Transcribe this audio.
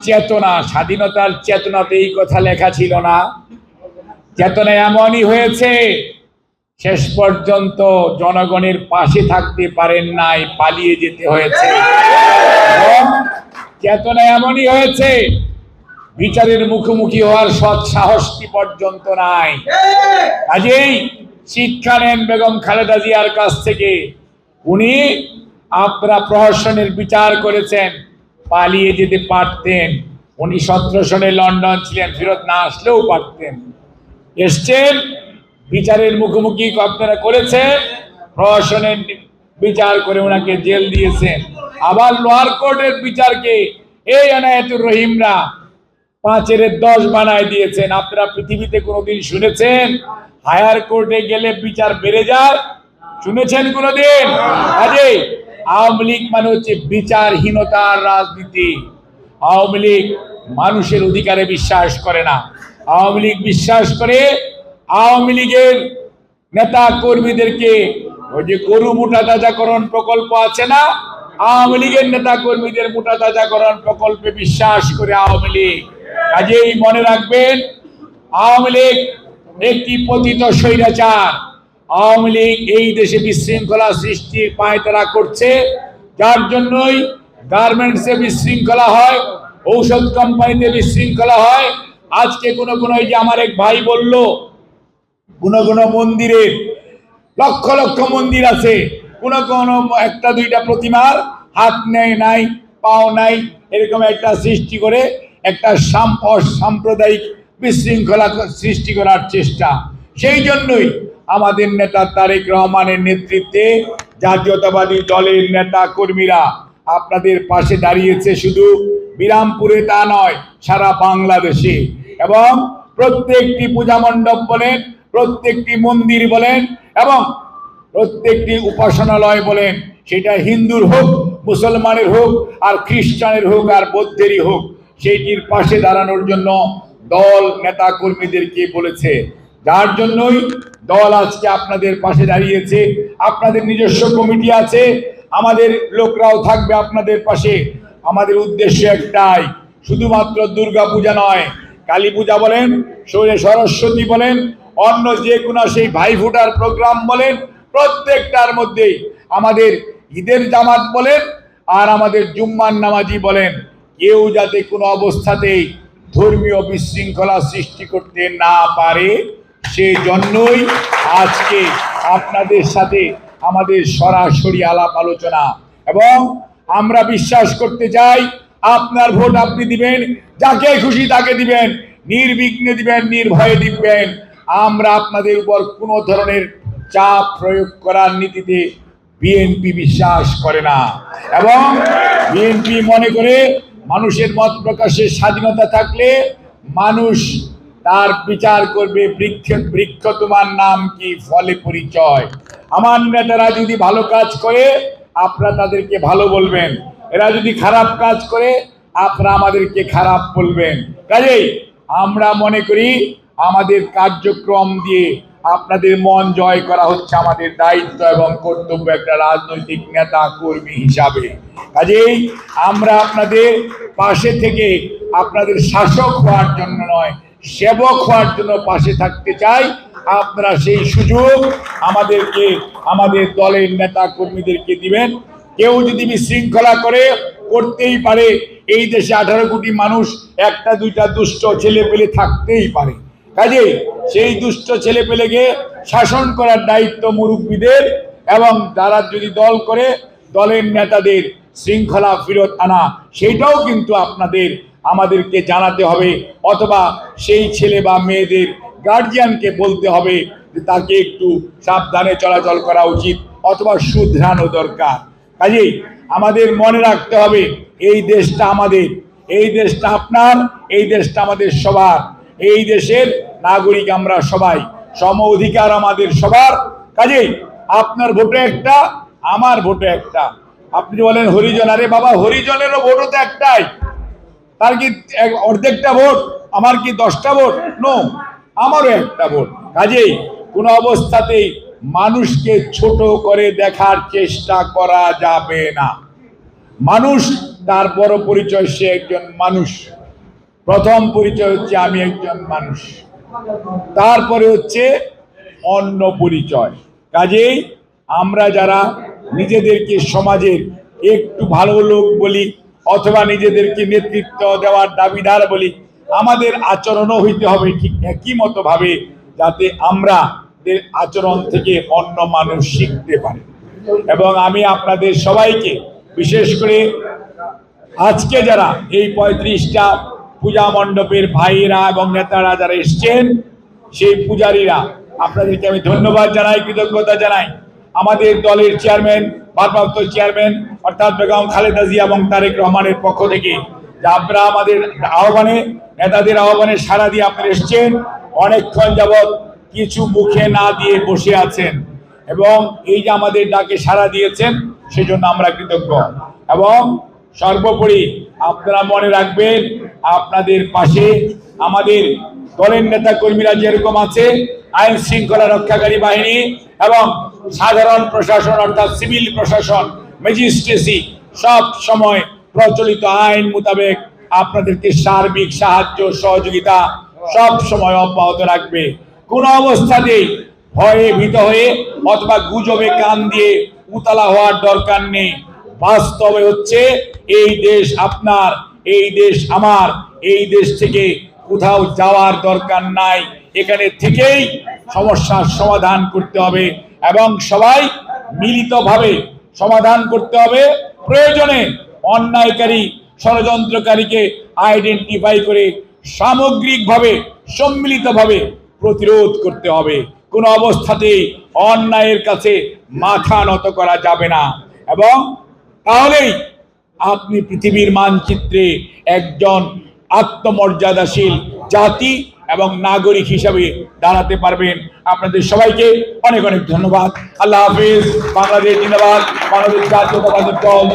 চেতনা, স্বাধীনতার চেতনাতে এই কথা লেখা ছিল না। চেতনা এমনই হয়েছে, শেষ পর্যন্ত জনগণের পাশে থাকতে পারেন নাই, পালিয়ে যেতে হয়েছে। চেতনা এমনই হয়েছে, বিচারের মুখোমুখি হওয়ার সৎ সাহসটি পর্যন্ত নাই। কাজেই শিক্ষা নেন বেগম খালেদা জিয়ার কাছ থেকে। উনি আপনারা প্রহসনের বিচার করেছেন, পালিয়ে যেতে পারতেন। উনি 17 সনে লন্ডন ছিলেন, ফেরত না আসলেও পারতেন। এসছেন, বিচারের মুখোমুখি আপনারা করেছেন, প্রহসনের বিচার করে ওনাকে জেল দিয়েছেন। আবার লোয়ার কোর্টের বিচারকে এই এনায়েতুর রহিমরা 5-এর 10 বানায় দিয়েছেন। আপনারা পৃথিবীতে কোনোদিন শুনেছেন হায়ার কোর্টে গেলে বিচার বেড়ে যায়? শুনেছেন কোনোদিন? আরে আওয়ামী লীগ মানে হচ্ছে বিচারহীনতার রাজনীতি। আওয়ামী লীগ মানুষের অধিকারে বিশ্বাস করে না। আওয়ামী লীগ বিশ্বাস করে আওয়ামী লীগের নেতা কর্মীদেরকে, ওই যে গরু মোটা তাজাকরণ প্রকল্প আছে না, আওয়ামী লীগের নেতা কর্মীদের মোটা তাজাকরণ প্রকল্পে বিশ্বাস করে আওয়ামী লীগ। কাজেই মনে রাখবেন, আওয়ামী লীগ একটি পতিত স্বৈরাচার। আওয়ামী লীগ এই দেশে বিশৃঙ্খলা সৃষ্টির পায়তারা করছে, যার জন্যই গার্মেন্টসে বিশৃঙ্খলা হয়, ঔষধ কোম্পানিতে বিশৃঙ্খলা হয়। আজকে কোন এই যে আমার এক ভাই বলল, কোন মন্দিরের লক্ষ লক্ষ মন্দির আছে, কোন একটা দুইটা প্রতিমার হাত নেই, নাই পাও নাই, এরকম একটা সৃষ্টি করে একটা সাম্প্রদায়িক বিশৃঙ্খলা সৃষ্টি করার চেষ্টা। সেই জন্যই আমাদের নেতা তারেক রহমানের নেতৃত্বে জাতীয়তাবাদী দলের নেতা কর্মীরা আপনাদের পাশে দাঁড়িয়েছে। শুধু বিরামপুরে তা নয়, সারা বাংলাদেশে। এবং প্রত্যেকটি পূজা মণ্ডপ বলেন, প্রত্যেকটি মন্দির বলেন, এবং প্রত্যেকটি উপাসনালয় বলেন, সেটা হিন্দুর হোক, মুসলমানের হোক, আর খ্রিস্টানের হোক, আর বৌদ্ধেরই হোক, সেইটির পাশে দাঁড়ানোর জন্য দল নেতা কর্মীদেরকে বলেছে। যার জন্যই দল আজকে আপনাদের পাশে দাঁড়িয়েছে। আপনাদের নিজস্ব কমিটি আছে, আমাদের লোকরাও থাকবে আপনাদের পাশে। আমাদের উদ্দেশ্য একটাই, শুধুমাত্র দুর্গা পূজা নয়, কালী পূজা বলেন, সরস্বতী বলেন, অন্য যে কোনো সেই ভাইফোঁটার প্রোগ্রাম বলেন, প্রত্যেকটার মধ্যেই আমাদের ঈদের জামাত বলেন আর আমাদের জুম্মার নামাজি বলেন, কেউ যাতে কোনো অবস্থাতেই ধর্মীয় বিশৃঙ্খলা সৃষ্টি করতে না পারে, সেই জন্যই আজকে আপনাদের সাথে আমাদের সরাসরি আলাপ আলোচনা। এবং আমরা বিশ্বাস করতে চাই, আপনার ভোট আপনি দিবেন, যাকে খুশি তাকে দিবেন, নির্বিঘ্নে দিবেন, নির্ভয়ে দিবেন। আমরা আপনাদের উপর কোনো ধরনের চাপ প্রয়োগ করার নীতিতে বিএনপি বিশ্বাস করে না। এবং বিএনপি মনে করে মানুষের মত প্রকাশের স্বাধীনতা থাকলে মানুষ তার বিচার করবে, বৃক্ষ তোমার নাম কি, ফলে পরিচয়। আমার নেতারা যদি ভালো কাজ করে আপনারা তাদেরকে ভালো বলবেন, এরা যদি খারাপ কাজ করে আপনারা আমাদেরকে খারাপ বলবেন। কাজেই আমরা মনে করি আমাদের কার্যক্রম দিয়ে আপনাদের মন জয় করা হচ্ছে আমাদের দায়িত্ব এবং কর্তব্য একটা রাজনৈতিক নেতা কর্মী হিসাবে। কাজেই আমরা আপনাদের পাশে থেকে আপনাদের শাসক হওয়ার জন্য নয়, সেবক হওয়ার জন্য পাশে থাকতে চাই। আপনারা সেই সুযোগ আমাদেরকে, আমাদের দলের নেতা কর্মীদেরকে দিবেন। কেউ যদি বিশৃঙ্খলা করে, করতেই পারে, এই দেশে 18 কোটি মানুষ, একটা দুইটা দুষ্ট ছেলে পেলে থাকতেই পারে। কাজেই সেই দুষ্ট ছেলে পেলেকে শাসন করার দায়িত্ব মুরব্বীদের, এবং যারা যদি দল করে দলের নেতাদের শৃঙ্খলা ফেরত আনা, সেইটাও কিন্তু আপনাদের আমাদেরকে জানাতে হবে, অথবা সেই ছেলে বা মেয়েদের গার্জিয়ানকে বলতে হবে যে তাকে একটু সাবধানে চলাচল করা উচিত, অথবা শুধরানো দরকার। কাজেই আমাদের মনে রাখতে হবে, এই দেশটা আমাদের, এই দেশটা আপনার, এই দেশটা আমাদের সবার, এই দেশের নাগরিক আমরা সবাই, সম অধিকার আমাদের সবার। কাজেই আপনার ভোটে একটা, আমার ভোটে একটা। আপনি বলেন হরিজন, আরে বাবা, হরিজনেরও ভোটও তো একটাই, তার কি অর্ধেকটা ভোট? আমার কি 10টা ভোট? নো, আমারও একটা ভোট। কাজেই কোনো অবস্থাতেই মানুষকে ছোট করে দেখার চেষ্টা করা যাবে না। মানুষ তার বড় পরিচয়, সে একজন মানুষ। প্রথম পরিচয় হচ্ছে আমি একজন মানুষ, তারপরে হচ্ছে অন্য পরিচয়। কাজেই আমরা যারা নিজেদেরকে সমাজের একটু ভালো লোক বলি অথবা নিজেদেরকে নেতৃত্ব দেওয়ার দাবিদার বলি, আমাদের আচরণও হইতে হবে ঠিক একই মতো ভাবে, যাতে আমরা আচরণ থেকে অন্য মানুষ শিখতে পারে। এবং আমি আপনাদের সবাইকে, বিশেষ করে আজকে যারা এই 35টা পূজা মণ্ডপের ভাইয়েরা এবং নেতারা যারা এসছেন, সেই পূজারীরা, আপনাদেরকে আমি ধন্যবাদ জানাই, কৃতজ্ঞতা জানাই। আমাদের দলের চেয়ারম্যান, ভারপ্রাপ্ত চেয়ারম্যান অর্থাৎ বেগম খালেদা জিয়া এবং তারেক রহমানের পক্ষ থেকে যে আপনারা আমাদের আহ্বানে, নেতাদের আহ্বানে সাড়া দিয়ে আপনারা এসছেন, অনেকক্ষণ যাবৎ কিছু মুখে না দিয়ে বসে আছেন এবং এই যে আমাদের ডাকে সাড়া দিয়েছেন, সেজন্য আমরা কৃতজ্ঞ। এবং সর্বোপরি আপনারা মনে রাখবেন, আপনাদের পাশে আমাদের দলের নেতা কর্মীরা যেরকম আছে, আইন শৃঙ্খলা রক্ষাকারী বাহিনী এবং সাধারণ প্রশাসন অর্থাৎ সিভিল প্রশাসন, ম্যাজিস্ট্রেসি সব সময় প্রচলিত আইন মোতাবেক আপনাদেরকে সার্বিক সাহায্য সহযোগিতা সব সময় অব্যাহত রাখবে। কোনো অবস্থাতেই ভয়ে ভীত হয়ে অথবা গুজবে কান দিয়ে উতলা হওয়ার দরকার নেই। বাস্তবে হচ্ছে এই দেশ আপনার, এই দেশ আমার, এই দেশ থেকে কোথাও যাওয়ার দরকার নাই। এখানে থেকেই সমস্যার সমাধান করতে হবে এবং সবাই মিলিতভাবে সমাধান করতে হবে। প্রয়োজনে অন্যায়কারী ষড়যন্ত্রকারীকে আইডেন্টিফাই করে সামগ্রিকভাবে সম্মিলিতভাবে প্রতিরোধ করতে হবে। কোনো অবস্থাতেই অন্যায়ের কাছে মাথা নত করা যাবে না এবং তাহলেই আপনি পৃথিবীর মানচিত্রে একজন আত্মমর্যাদাশীল জাতি এবং নাগরিক হিসাবে দাঁড়াতে পারবেন। আপনাদের সবাইকে অনেক অনেক ধন্যবাদ। আল্লাহ হাফেজ। বাংলাদেশ জিন্দাবাদ। বাংলাদেশ জাতীয়তাবাদী দল।